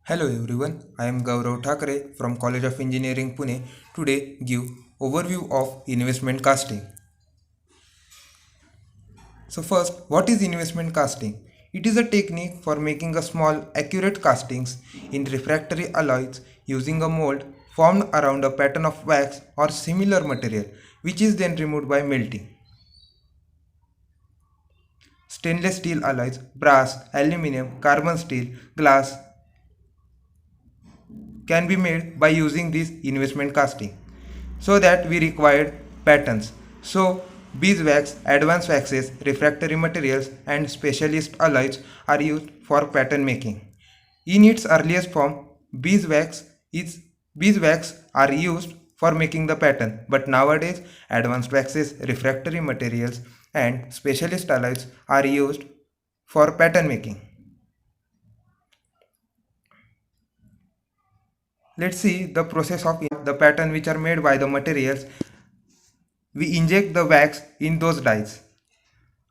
Hello everyone, I am Gaurav Thakre from College of Engineering Pune. Today give overview of investment casting. So first, what is investment casting? It is a technique for making a small accurate castings in refractory alloys using a mold formed around a pattern of wax or similar material which is then removed by melting. Stainless steel alloys, brass, aluminum, carbon steel, glass can be made by using this investment casting. So that we required patterns. So beeswax, advanced waxes, refractory materials and specialist alloys are used for pattern making. In its earliest form, beeswax is beeswax are used for making the pattern, but nowadays advanced waxes, refractory materials and specialist alloys are used for pattern making. Let's see the process of the pattern which are made by the materials. We inject the wax in those dies.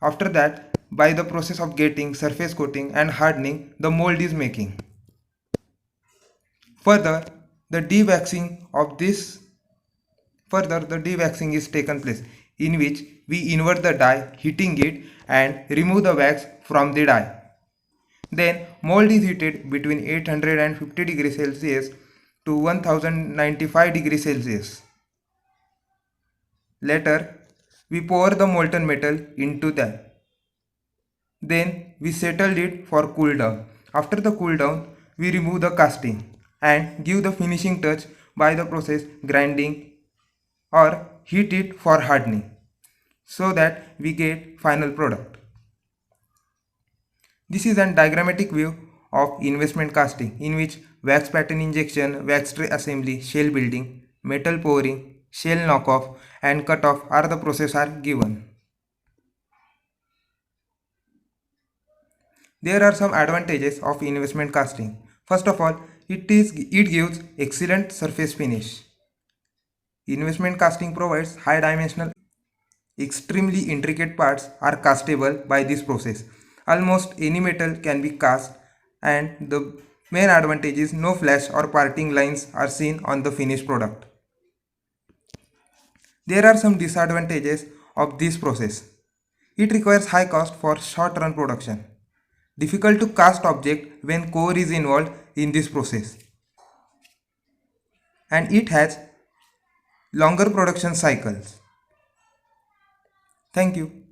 After that, by the process of getting surface coating and hardening, the mold is making. Further, the dewaxing of this further the dewaxing is taken place, in which we invert the die, heating it and remove the wax from the die. Then mold is heated between 850 degrees Celsius to 1095 degrees Celsius. Later, we pour the molten metal into that. Then we settle it for cool down. After the cool down, we remove the casting and give the finishing touch by the process grinding or heat it for hardening so that we get final product. This is a diagrammatic view of investment casting in which wax pattern injection, wax tray assembly, shell building, metal pouring, shell knockoff and cutoff are the process are given. There are some advantages of investment casting. First of all, it gives excellent surface finish. Investment casting provides high dimensional. Extremely intricate parts are castable by this process. Almost any metal can be cast, and the main advantage is no flash or parting lines are seen on the finished product. There are some disadvantages of this process. It requires high cost for short run production. Difficult to cast object when core is involved in this process. And it has longer production cycles. Thank you.